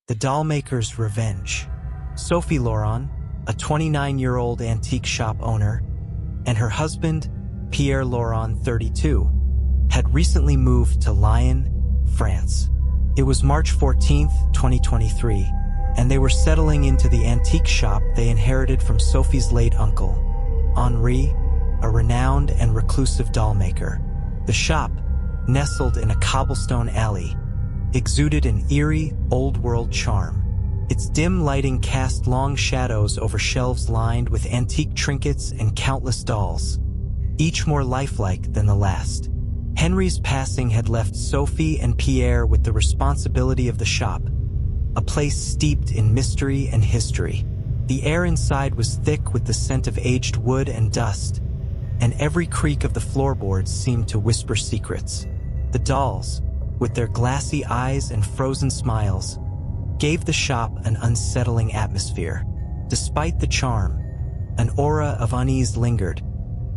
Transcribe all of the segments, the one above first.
The Dollmaker's Revenge. Sophie Laurent, a 29-year-old antique shop owner, and her husband, Pierre Laurent, 32, had recently moved to Lyon, France. It was March 14, 2023, and they were settling into the antique shop they inherited from Sophie's late uncle, Henri, a renowned and reclusive dollmaker. The shop, nestled in a cobblestone alley, exuded an eerie, old-world charm. Its dim lighting cast long shadows over shelves lined with antique trinkets and countless dolls, each more lifelike than the last. Henri's passing had left Sophie and Pierre with the responsibility of the shop, a place steeped in mystery and history. The air inside was thick with the scent of aged wood and dust, and every creak of the floorboards seemed to whisper secrets. The dolls, with their glassy eyes and frozen smiles, gave the shop an unsettling atmosphere. Despite the charm, an aura of unease lingered,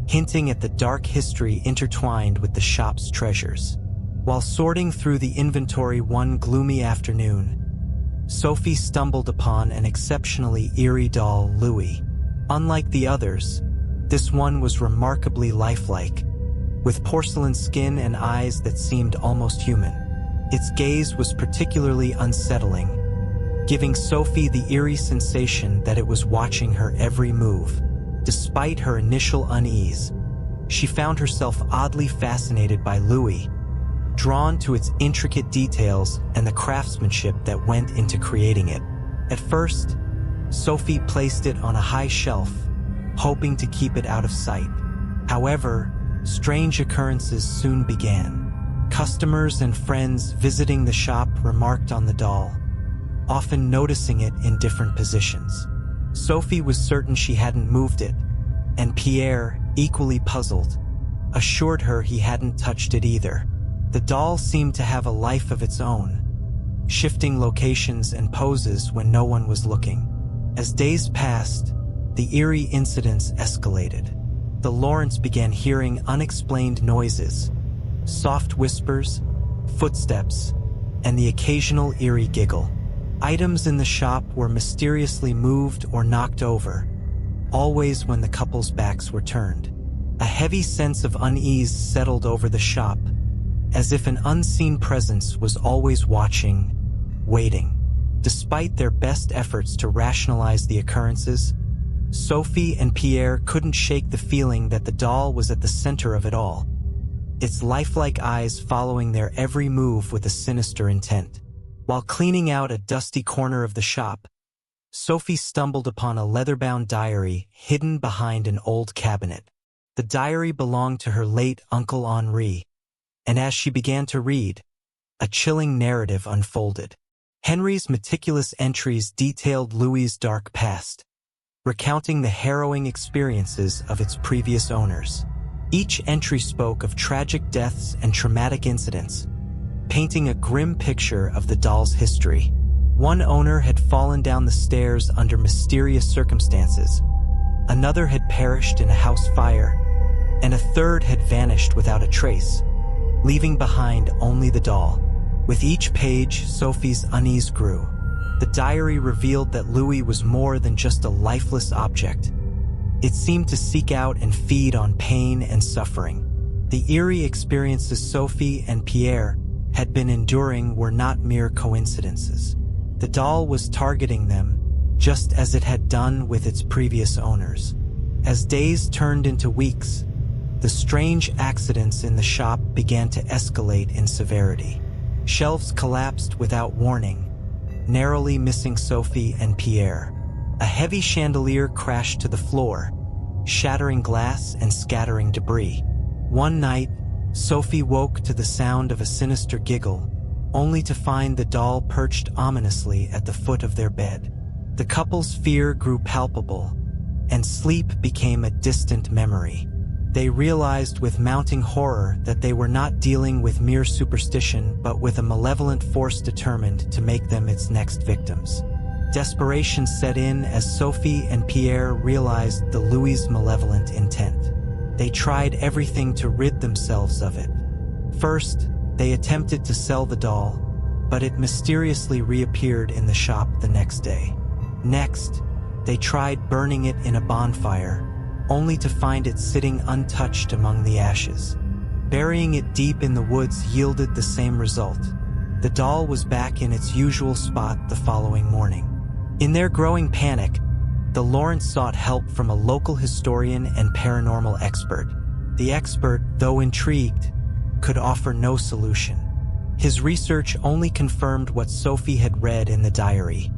hinting at the dark history intertwined with the shop's treasures. While sorting through the inventory one gloomy afternoon, Sophie stumbled upon an exceptionally eerie doll, Louis. Unlike the others, this one was remarkably lifelike, with porcelain skin and eyes that seemed almost human. Its gaze was particularly unsettling, giving Sophie the eerie sensation that it was watching her every move. Despite her initial unease, she found herself oddly fascinated by Louis, drawn to its intricate details and the craftsmanship that went into creating it. At first, Sophie placed it on a high shelf, hoping to keep it out of sight. However, strange occurrences soon began. Customers and friends visiting the shop remarked on the doll, often noticing it in different positions. Sophie was certain she hadn't moved it, and Pierre, equally puzzled, assured her he hadn't touched it either. The doll seemed to have a life of its own, shifting locations and poses when no one was looking. As days passed, the eerie incidents escalated. The Laurents began hearing unexplained noises, soft whispers, footsteps, and the occasional eerie giggle. Items in the shop were mysteriously moved or knocked over, always when the couple's backs were turned. A heavy sense of unease settled over the shop, as if an unseen presence was always watching, waiting. Despite their best efforts to rationalize the occurrences, Sophie and Pierre couldn't shake the feeling that the doll was at the center of it all, its lifelike eyes following their every move with a sinister intent. While cleaning out a dusty corner of the shop, Sophie stumbled upon a leather-bound diary hidden behind an old cabinet. The diary belonged to her late uncle Henri, and as she began to read, a chilling narrative unfolded. Henri's meticulous entries detailed Louis's dark past, recounting the harrowing experiences of its previous owners. Each entry spoke of tragic deaths and traumatic incidents, painting a grim picture of the doll's history. One owner had fallen down the stairs under mysterious circumstances, another had perished in a house fire, and a third had vanished without a trace, leaving behind only the doll. With each page, Sophie's unease grew. The diary revealed that Louis was more than just a lifeless object. It seemed to seek out and feed on pain and suffering. The eerie experiences Sophie and Pierre had been enduring were not mere coincidences. The doll was targeting them, just as it had done with its previous owners. As days turned into weeks, the strange accidents in the shop began to escalate in severity. Shelves collapsed without warning, narrowly missing Sophie and Pierre. A heavy chandelier crashed to the floor, shattering glass and scattering debris. One night, Sophie woke to the sound of a sinister giggle, only to find the doll perched ominously at the foot of their bed. The couple's fear grew palpable, and sleep became a distant memory. They realized with mounting horror that they were not dealing with mere superstition but with a malevolent force determined to make them its next victims. Desperation set in as Sophie and Pierre realized the Louis' malevolent intent. They tried everything to rid themselves of it. First, they attempted to sell the doll, but it mysteriously reappeared in the shop the next day. Next, they tried burning it in a bonfire, only to find it sitting untouched among the ashes. Burying it deep in the woods yielded the same result. The doll was back in its usual spot the following morning. In their growing panic, the Lawrence sought help from a local historian and paranormal expert. The expert, though intrigued, could offer no solution. His research only confirmed what Sophie had read in the diary.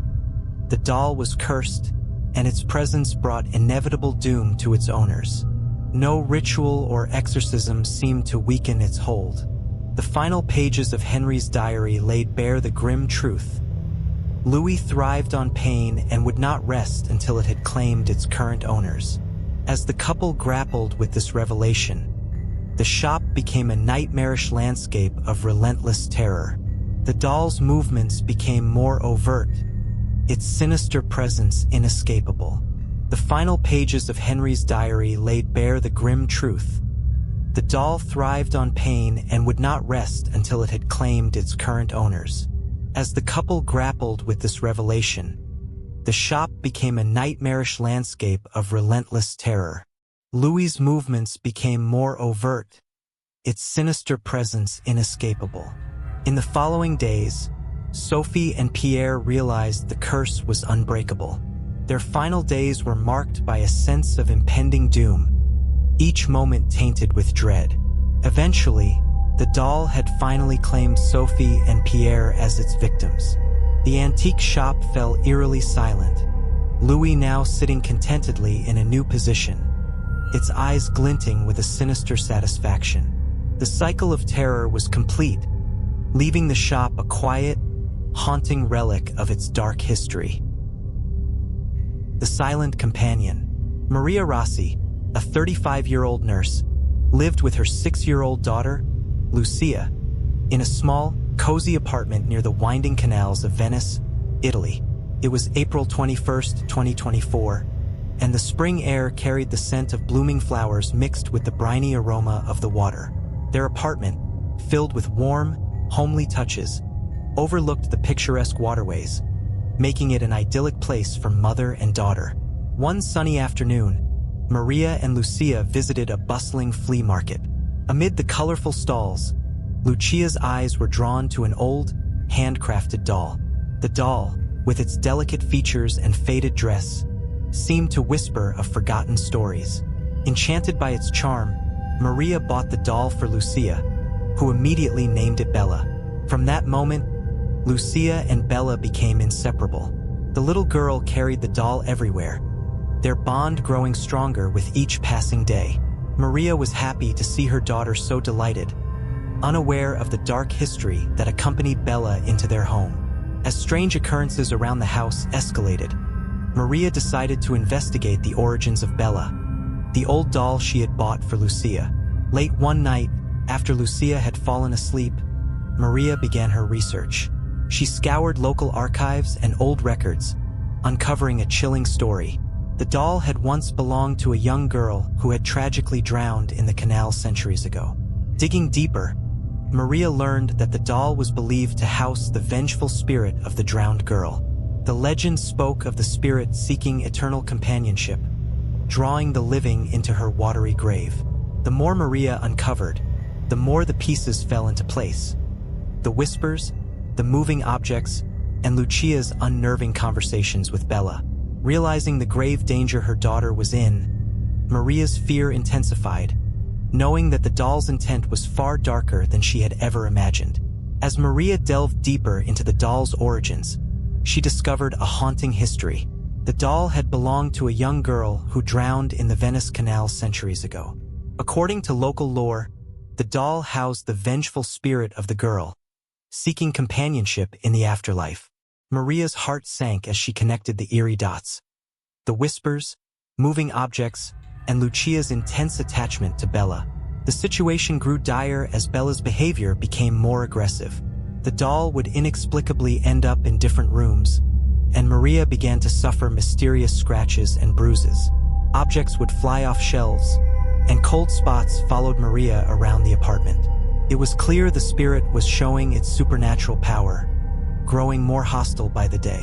The doll was cursed, and its presence brought inevitable doom to its owners. No ritual or exorcism seemed to weaken its hold. The final pages of Henry's diary laid bare the grim truth. Louis thrived on pain and would not rest until it had claimed its current owners. As the couple grappled with this revelation, the shop became a nightmarish landscape of relentless terror. The doll's movements became more overt, its sinister presence inescapable. The final pages of Henry's diary laid bare the grim truth. The doll thrived on pain and would not rest until it had claimed its current owners. As the couple grappled with this revelation, the shop became a nightmarish landscape of relentless terror. Louis's movements became more overt, its sinister presence inescapable. In the following days, Sophie and Pierre realized the curse was unbreakable. Their final days were marked by a sense of impending doom, each moment tainted with dread. Eventually, the doll had finally claimed Sophie and Pierre as its victims. The antique shop fell eerily silent, Louis now sitting contentedly in a new position, its eyes glinting with a sinister satisfaction. The cycle of terror was complete, leaving the shop a quiet, haunting relic of its dark history. The Silent Companion. Maria Rossi, a 35-year-old nurse, lived with her 6-year-old daughter, Lucia, in a small, cozy apartment near the winding canals of Venice, Italy. It was April 21, 2024, and the spring air carried the scent of blooming flowers mixed with the briny aroma of the water. Their apartment, filled with warm, homely touches, overlooked the picturesque waterways, making it an idyllic place for mother and daughter. One sunny afternoon, Maria and Lucia visited a bustling flea market. Amid the colorful stalls, Lucia's eyes were drawn to an old, handcrafted doll. The doll, with its delicate features and faded dress, seemed to whisper of forgotten stories. Enchanted by its charm, Maria bought the doll for Lucia, who immediately named it Bella. From that moment, Lucia and Bella became inseparable. The little girl carried the doll everywhere, their bond growing stronger with each passing day. Maria was happy to see her daughter so delighted, unaware of the dark history that accompanied Bella into their home. As strange occurrences around the house escalated, Maria decided to investigate the origins of Bella, the old doll she had bought for Lucia. Late one night, after Lucia had fallen asleep, Maria began her research. She scoured local archives and old records, uncovering a chilling story. The doll had once belonged to a young girl who had tragically drowned in the canal centuries ago. Digging deeper, Maria learned that the doll was believed to house the vengeful spirit of the drowned girl. The legend spoke of the spirit seeking eternal companionship, drawing the living into her watery grave. The more Maria uncovered, the more the pieces fell into place. The whispers, the moving objects, and Lucia's unnerving conversations with Bella. Realizing the grave danger her daughter was in, Maria's fear intensified, knowing that the doll's intent was far darker than she had ever imagined. As Maria delved deeper into the doll's origins, she discovered a haunting history. The doll had belonged to a young girl who drowned in the Venice Canal centuries ago. According to local lore, the doll housed the vengeful spirit of the girl, seeking companionship in the afterlife. Maria's heart sank as she connected the eerie dots. The whispers, moving objects, and Lucia's intense attachment to Bella. The situation grew dire as Bella's behavior became more aggressive. The doll would inexplicably end up in different rooms, and Maria began to suffer mysterious scratches and bruises. Objects would fly off shelves, and cold spots followed Maria around the apartment. It was clear the spirit was showing its supernatural power, growing more hostile by the day.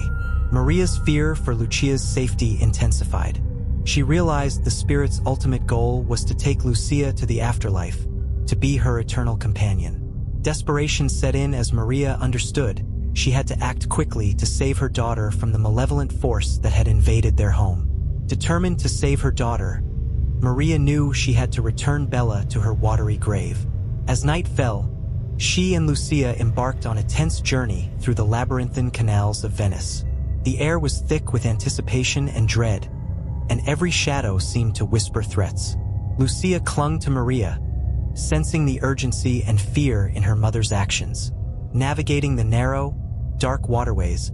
Maria's fear for Lucia's safety intensified. She realized the spirit's ultimate goal was to take Lucia to the afterlife, to be her eternal companion. Desperation set in as Maria understood she had to act quickly to save her daughter from the malevolent force that had invaded their home. Determined to save her daughter, Maria knew she had to return Bella to her watery grave. As night fell, she and Lucia embarked on a tense journey through the labyrinthine canals of Venice. The air was thick with anticipation and dread, and every shadow seemed to whisper threats. Lucia clung to Maria, sensing the urgency and fear in her mother's actions. Navigating the narrow, dark waterways,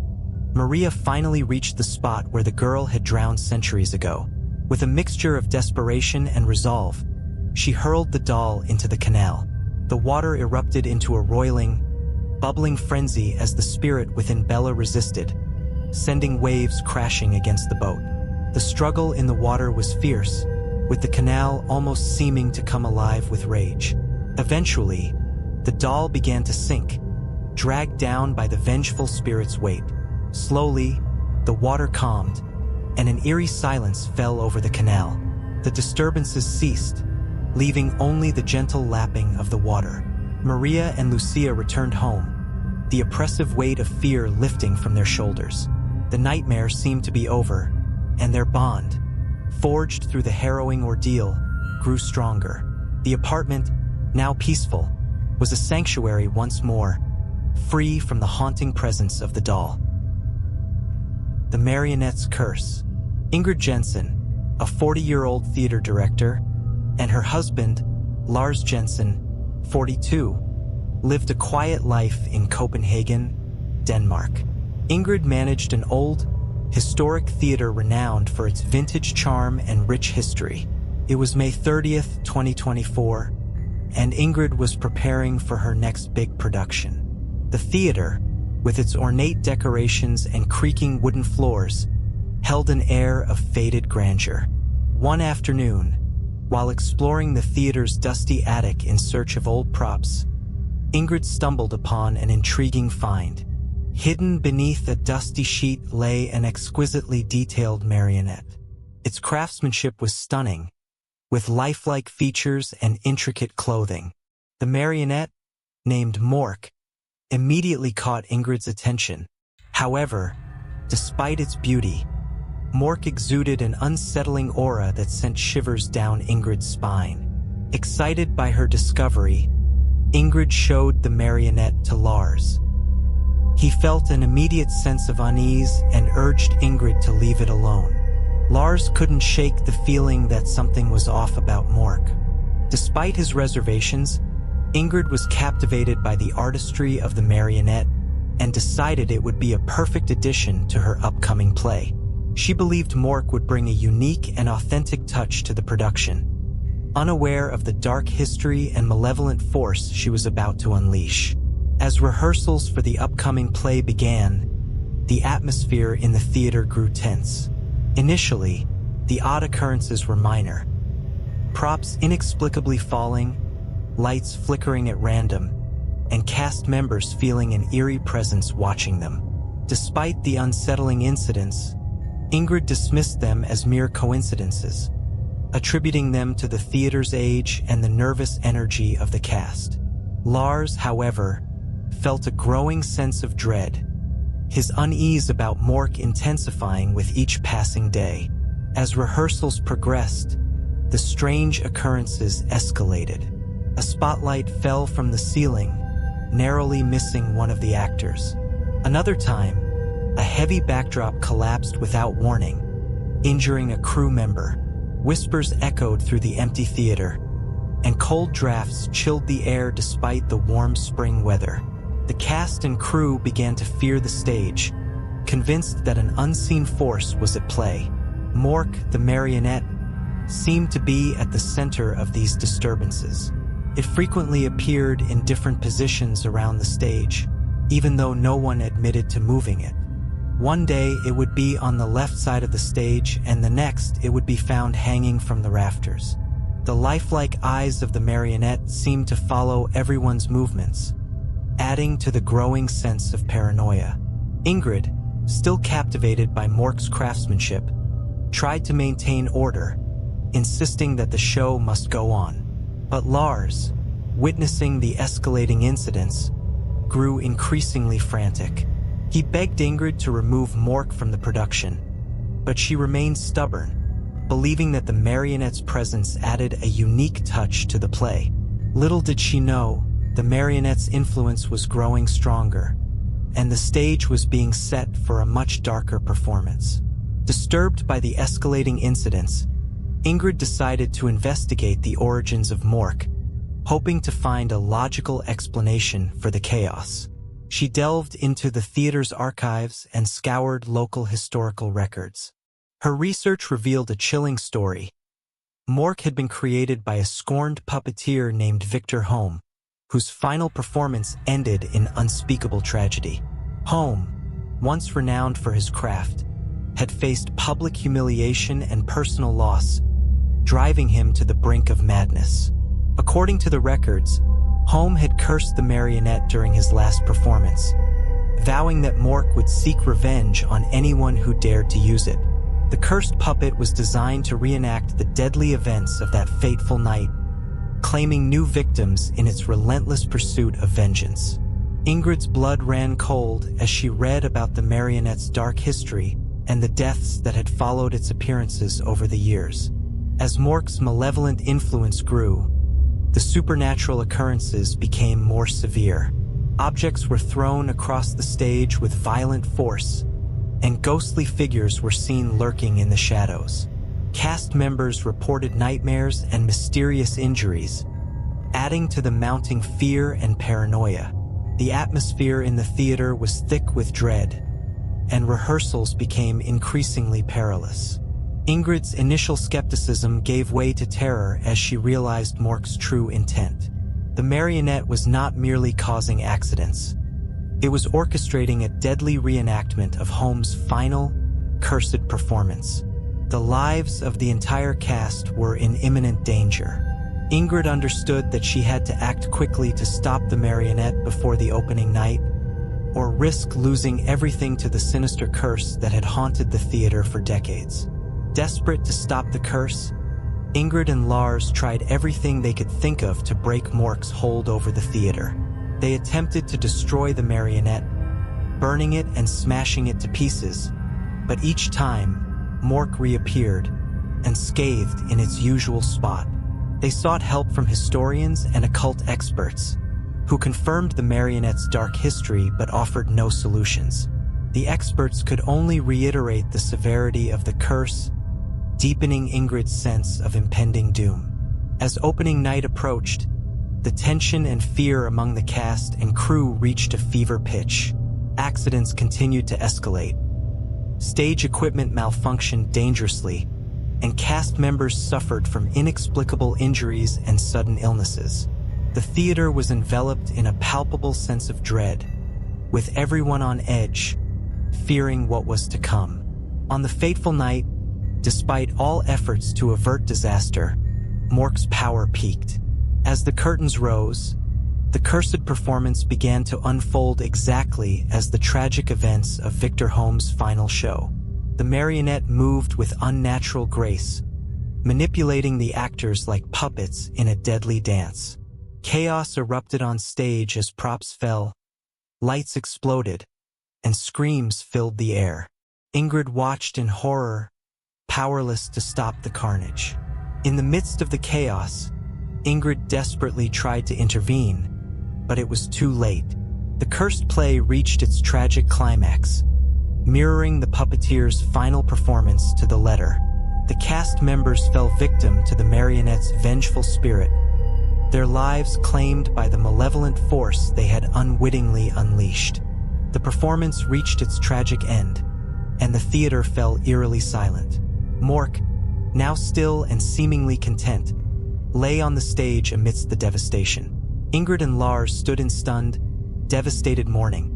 Maria finally reached the spot where the girl had drowned centuries ago. With a mixture of desperation and resolve, she hurled the doll into the canal. The water erupted into a roiling, bubbling frenzy as the spirit within Bella resisted, sending waves crashing against the boat. The struggle in the water was fierce, with the canal almost seeming to come alive with rage. Eventually, the doll began to sink, dragged down by the vengeful spirit's weight. Slowly, the water calmed, and an eerie silence fell over the canal. The disturbances ceased, leaving only the gentle lapping of the water. Maria and Lucia returned home, the oppressive weight of fear lifting from their shoulders. The nightmare seemed to be over, and their bond, forged through the harrowing ordeal, grew stronger. The apartment, now peaceful, was a sanctuary once more, free from the haunting presence of the doll. The Marionette's Curse. Ingrid Jensen, a 40-year-old theater director, and her husband, Lars Jensen, 42, lived a quiet life in Copenhagen, Denmark. Ingrid managed an old, historic theater renowned for its vintage charm and rich history. It was May 30th, 2024, and Ingrid was preparing for her next big production. The theater, with its ornate decorations and creaking wooden floors, held an air of faded grandeur. One afternoon, while exploring the theater's dusty attic in search of old props, Ingrid stumbled upon an intriguing find. Hidden beneath a dusty sheet lay an exquisitely detailed marionette. Its craftsmanship was stunning, with lifelike features and intricate clothing. The marionette, named Mork, immediately caught Ingrid's attention. However, despite its beauty, Mork exuded an unsettling aura that sent shivers down Ingrid's spine. Excited by her discovery, Ingrid showed the marionette to Lars. He felt an immediate sense of unease and urged Ingrid to leave it alone. Lars couldn't shake the feeling that something was off about Mork. Despite his reservations, Ingrid was captivated by the artistry of the marionette and decided it would be a perfect addition to her upcoming play. She believed Mork would bring a unique and authentic touch to the production, unaware of the dark history and malevolent force she was about to unleash. As rehearsals for the upcoming play began, the atmosphere in the theater grew tense. Initially, the odd occurrences were minor. Props inexplicably falling, lights flickering at random, and cast members feeling an eerie presence watching them. Despite the unsettling incidents, Ingrid dismissed them as mere coincidences, attributing them to the theater's age and the nervous energy of the cast. Lars, however, felt a growing sense of dread, his unease about Mork intensifying with each passing day. As rehearsals progressed, the strange occurrences escalated. A spotlight fell from the ceiling, narrowly missing one of the actors. Another time, a heavy backdrop collapsed without warning, injuring a crew member. Whispers echoed through the empty theater, and cold drafts chilled the air despite the warm spring weather. The cast and crew began to fear the stage, convinced that an unseen force was at play. Mork, the marionette, seemed to be at the center of these disturbances. It frequently appeared in different positions around the stage, even though no one admitted to moving it. One day it would be on the left side of the stage, and the next it would be found hanging from the rafters. The lifelike eyes of the marionette seemed to follow everyone's movements, adding to the growing sense of paranoia. Ingrid, still captivated by Mork's craftsmanship, tried to maintain order, insisting that the show must go on. But Lars, witnessing the escalating incidents, grew increasingly frantic. He begged Ingrid to remove Mork from the production, but she remained stubborn, believing that the marionette's presence added a unique touch to the play. Little did she know, the marionette's influence was growing stronger, and the stage was being set for a much darker performance. Disturbed by the escalating incidents, Ingrid decided to investigate the origins of Mork, hoping to find a logical explanation for the chaos. She delved into the theater's archives and scoured local historical records. Her research revealed a chilling story. Mork had been created by a scorned puppeteer named Victor Holm, whose final performance ended in unspeakable tragedy. Holm, once renowned for his craft, had faced public humiliation and personal loss, driving him to the brink of madness. According to the records, Holm had cursed the marionette during his last performance, vowing that Mork would seek revenge on anyone who dared to use it. The cursed puppet was designed to reenact the deadly events of that fateful night, claiming new victims in its relentless pursuit of vengeance. Ingrid's blood ran cold as she read about the marionette's dark history and the deaths that had followed its appearances over the years. As Mork's malevolent influence grew, the supernatural occurrences became more severe. Objects were thrown across the stage with violent force, and ghostly figures were seen lurking in the shadows. Cast members reported nightmares and mysterious injuries, adding to the mounting fear and paranoia. The atmosphere in the theater was thick with dread, and rehearsals became increasingly perilous. Ingrid's initial skepticism gave way to terror as she realized Mork's true intent. The marionette was not merely causing accidents. It was orchestrating a deadly reenactment of Holm's final, cursed performance. The lives of the entire cast were in imminent danger. Ingrid understood that she had to act quickly to stop the marionette before the opening night, or risk losing everything to the sinister curse that had haunted the theater for decades. Desperate to stop the curse, Ingrid and Lars tried everything they could think of to break Mork's hold over the theater. They attempted to destroy the marionette, burning it and smashing it to pieces, but each time, Mork reappeared, unscathed in its usual spot. They sought help from historians and occult experts, who confirmed the marionette's dark history but offered no solutions. The experts could only reiterate the severity of the curse, deepening Ingrid's sense of impending doom. As opening night approached, the tension and fear among the cast and crew reached a fever pitch. Accidents continued to escalate. Stage equipment malfunctioned dangerously, and cast members suffered from inexplicable injuries and sudden illnesses. The theater was enveloped in a palpable sense of dread, with everyone on edge, fearing what was to come. On the fateful night, despite all efforts to avert disaster, Mork's power peaked. As the curtains rose, the cursed performance began to unfold exactly as the tragic events of Victor Holm's final show. The marionette moved with unnatural grace, manipulating the actors like puppets in a deadly dance. Chaos erupted on stage as props fell, lights exploded, and screams filled the air. Ingrid watched in horror, powerless to stop the carnage. In the midst of the chaos, Ingrid desperately tried to intervene, but it was too late. The cursed play reached its tragic climax, mirroring the puppeteer's final performance to the letter. The cast members fell victim to the marionette's vengeful spirit, their lives claimed by the malevolent force they had unwittingly unleashed. The performance reached its tragic end, and the theater fell eerily silent. Mork, now still and seemingly content, lay on the stage amidst the devastation. Ingrid and Lars stood in stunned, devastated mourning,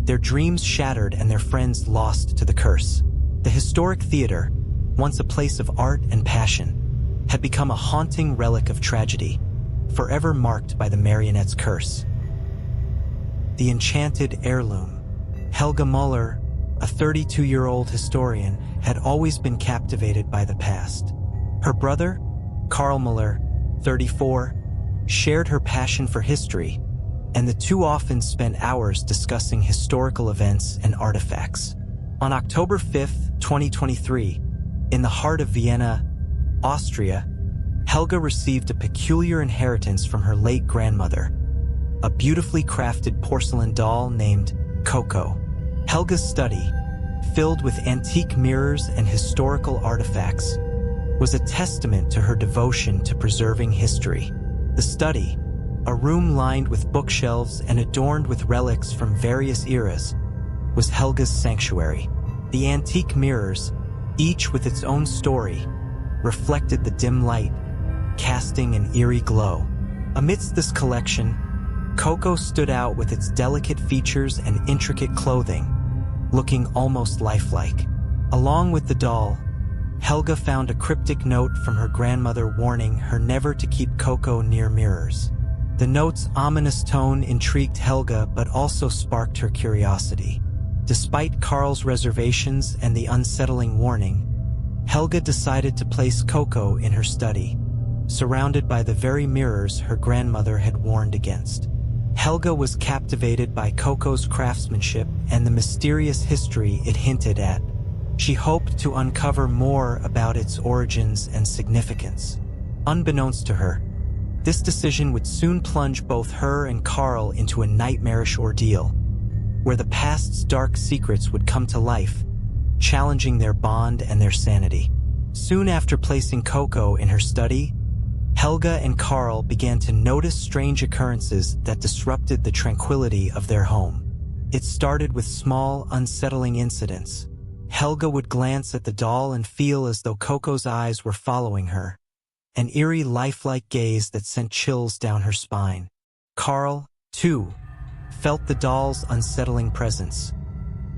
their dreams shattered and their friends lost to the curse. The historic theater, once a place of art and passion, had become a haunting relic of tragedy, forever marked by the marionette's curse. The enchanted heirloom, Helga Muller, a 32-year-old historian, had always been captivated by the past. Her brother, Carl Muller, 34, shared her passion for history, and the two often spent hours discussing historical events and artifacts. On October 5, 2023, in the heart of Vienna, Austria, Helga received a peculiar inheritance from her late grandmother, a beautifully crafted porcelain doll named Coco. Helga's study, filled with antique mirrors and historical artifacts, was a testament to her devotion to preserving history. The study, a room lined with bookshelves and adorned with relics from various eras, was Helga's sanctuary. The antique mirrors, each with its own story, reflected the dim light, casting an eerie glow. Amidst this collection, Coco stood out with its delicate features and intricate clothing, looking almost lifelike. Along with the doll, Helga found a cryptic note from her grandmother warning her never to keep Coco near mirrors. The note's ominous tone intrigued Helga but also sparked her curiosity. Despite Carl's reservations and the unsettling warning, Helga decided to place Coco in her study, surrounded by the very mirrors her grandmother had warned against. Helga was captivated by Coco's craftsmanship and the mysterious history it hinted at. She hoped to uncover more about its origins and significance. Unbeknownst to her, this decision would soon plunge both her and Carl into a nightmarish ordeal, where the past's dark secrets would come to life, challenging their bond and their sanity. Soon after placing Coco in her study, Helga and Carl began to notice strange occurrences that disrupted the tranquility of their home. It started with small, unsettling incidents. Helga would glance at the doll and feel as though Coco's eyes were following her, an eerie, lifelike gaze that sent chills down her spine. Carl, too, felt the doll's unsettling presence,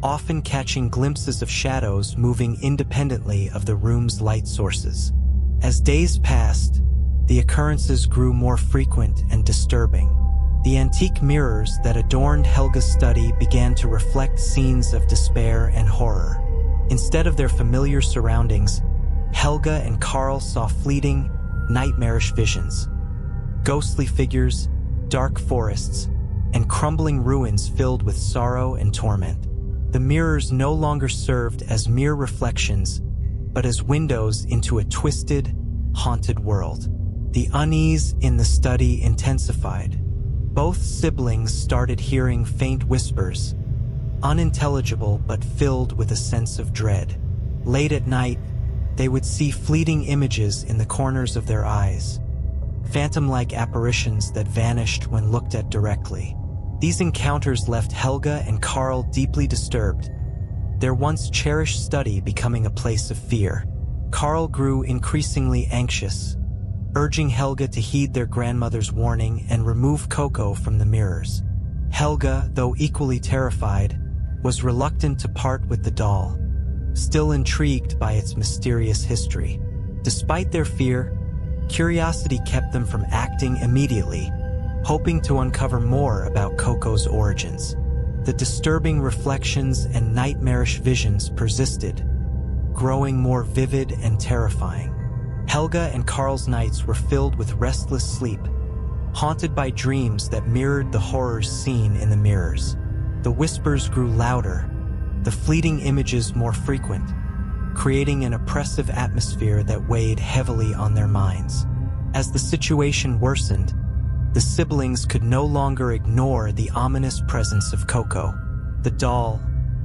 often catching glimpses of shadows moving independently of the room's light sources. As days passed, the occurrences grew more frequent and disturbing. The antique mirrors that adorned Helga's study began to reflect scenes of despair and horror. Instead of their familiar surroundings, Helga and Carl saw fleeting, nightmarish visions. Ghostly figures, dark forests, and crumbling ruins filled with sorrow and torment. The mirrors no longer served as mere reflections, but as windows into a twisted, haunted world. The unease in the study intensified. Both siblings started hearing faint whispers, unintelligible but filled with a sense of dread. Late at night, they would see fleeting images in the corners of their eyes, phantom-like apparitions that vanished when looked at directly. These encounters left Helga and Carl deeply disturbed, their once cherished study becoming a place of fear. Carl grew increasingly anxious, urging Helga to heed their grandmother's warning and remove Coco from the mirrors. Helga, though equally terrified, was reluctant to part with the doll, still intrigued by its mysterious history. Despite their fear, curiosity kept them from acting immediately, hoping to uncover more about Coco's origins. The disturbing reflections and nightmarish visions persisted, growing more vivid and terrifying. Helga and Carl's nights were filled with restless sleep, haunted by dreams that mirrored the horrors seen in the mirrors. The whispers grew louder, the fleeting images more frequent, creating an oppressive atmosphere that weighed heavily on their minds. As the situation worsened, the siblings could no longer ignore the ominous presence of Coco. The doll,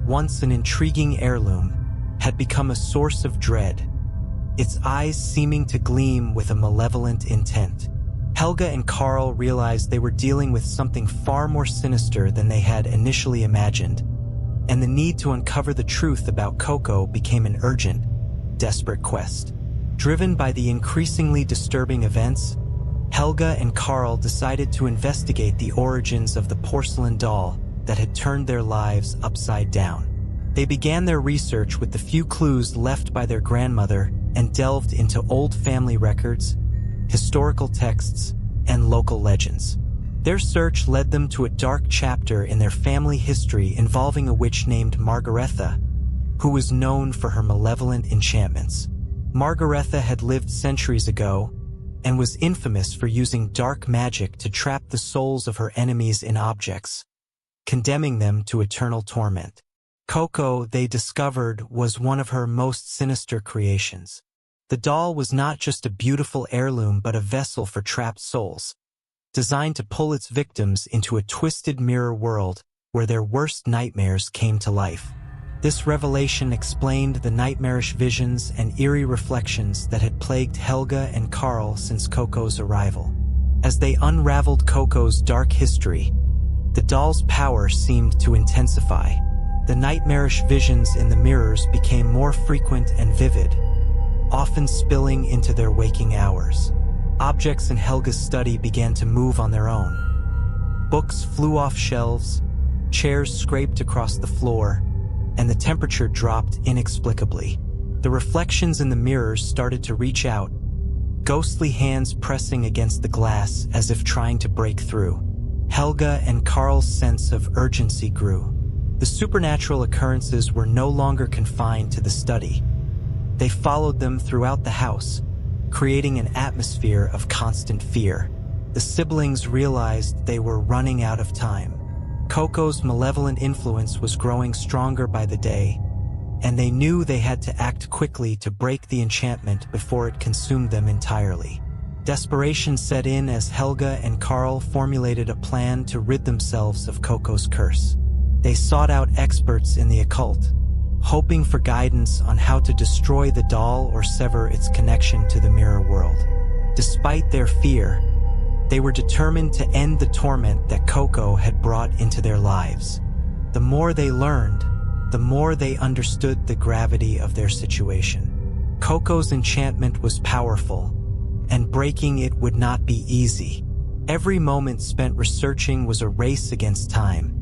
once an intriguing heirloom, had become a source of dread, its eyes seeming to gleam with a malevolent intent. Helga and Carl realized they were dealing with something far more sinister than they had initially imagined, and the need to uncover the truth about Coco became an urgent, desperate quest. Driven by the increasingly disturbing events, Helga and Carl decided to investigate the origins of the porcelain doll that had turned their lives upside down. They began their research with the few clues left by their grandmother and delved into old family records, historical texts, and local legends. Their search led them to a dark chapter in their family history involving a witch named Margaretha, who was known for her malevolent enchantments. Margaretha had lived centuries ago and was infamous for using dark magic to trap the souls of her enemies in objects, condemning them to eternal torment. Coco, they discovered, was one of her most sinister creations. The doll was not just a beautiful heirloom but a vessel for trapped souls, designed to pull its victims into a twisted mirror world where their worst nightmares came to life. This revelation explained the nightmarish visions and eerie reflections that had plagued Helga and Carl since Coco's arrival. As they unraveled Coco's dark history, the doll's power seemed to intensify. The nightmarish visions in the mirrors became more frequent and vivid, often spilling into their waking hours. Objects in Helga's study began to move on their own. Books flew off shelves, chairs scraped across the floor, and the temperature dropped inexplicably. The reflections in the mirrors started to reach out, ghostly hands pressing against the glass as if trying to break through. Helga and Carl's sense of urgency grew. The supernatural occurrences were no longer confined to the study. They followed them throughout the house, creating an atmosphere of constant fear. The siblings realized they were running out of time. Coco's malevolent influence was growing stronger by the day, and they knew they had to act quickly to break the enchantment before it consumed them entirely. Desperation set in as Helga and Carl formulated a plan to rid themselves of Coco's curse. They sought out experts in the occult, hoping for guidance on how to destroy the doll or sever its connection to the mirror world. Despite their fear, they were determined to end the torment that Coco had brought into their lives. The more they learned, the more they understood the gravity of their situation. Coco's enchantment was powerful, and breaking it would not be easy. Every moment spent researching was a race against time.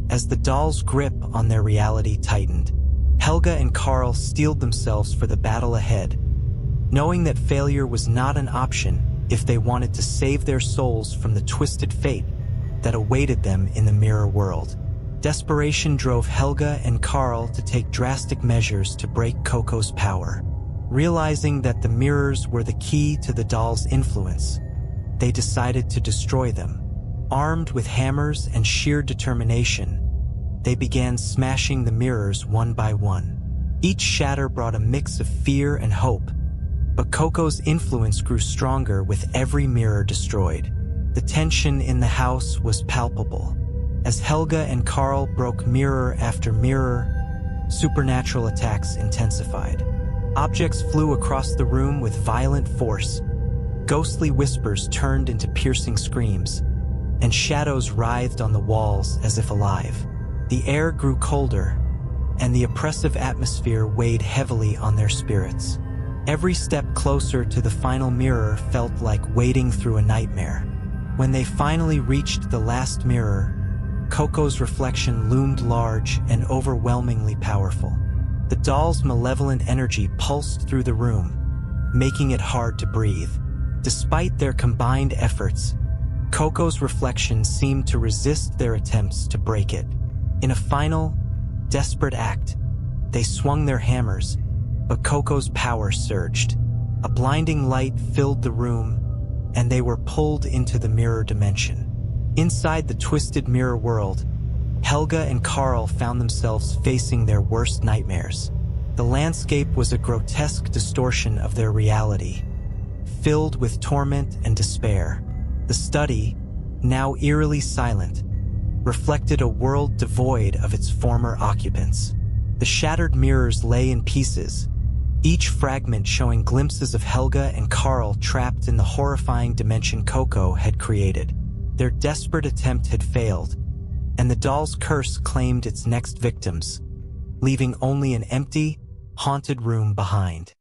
As the doll's grip on their reality tightened, Helga and Carl steeled themselves for the battle ahead, knowing that failure was not an option if they wanted to save their souls from the twisted fate that awaited them in the mirror world. Desperation drove Helga and Carl to take drastic measures to break Coco's power. Realizing that the mirrors were the key to the doll's influence, they decided to destroy them. Armed with hammers and sheer determination, they began smashing the mirrors one by one. Each shatter brought a mix of fear and hope, but Coco's influence grew stronger with every mirror destroyed. The tension in the house was palpable. As Helga and Carl broke mirror after mirror, supernatural attacks intensified. Objects flew across the room with violent force. Ghostly whispers turned into piercing screams, and shadows writhed on the walls as if alive. The air grew colder, and the oppressive atmosphere weighed heavily on their spirits. Every step closer to the final mirror felt like wading through a nightmare. When they finally reached the last mirror, Coco's reflection loomed large and overwhelmingly powerful. The doll's malevolent energy pulsed through the room, making it hard to breathe. Despite their combined efforts, Coco's reflection seemed to resist their attempts to break it. In a final, desperate act, they swung their hammers, but Coco's power surged. A blinding light filled the room, and they were pulled into the mirror dimension. Inside the twisted mirror world, Helga and Carl found themselves facing their worst nightmares. The landscape was a grotesque distortion of their reality, filled with torment and despair. The study, now eerily silent, reflected a world devoid of its former occupants. The shattered mirrors lay in pieces, each fragment showing glimpses of Helga and Carl trapped in the horrifying dimension Coco had created. Their desperate attempt had failed, and the doll's curse claimed its next victims, leaving only an empty, haunted room behind.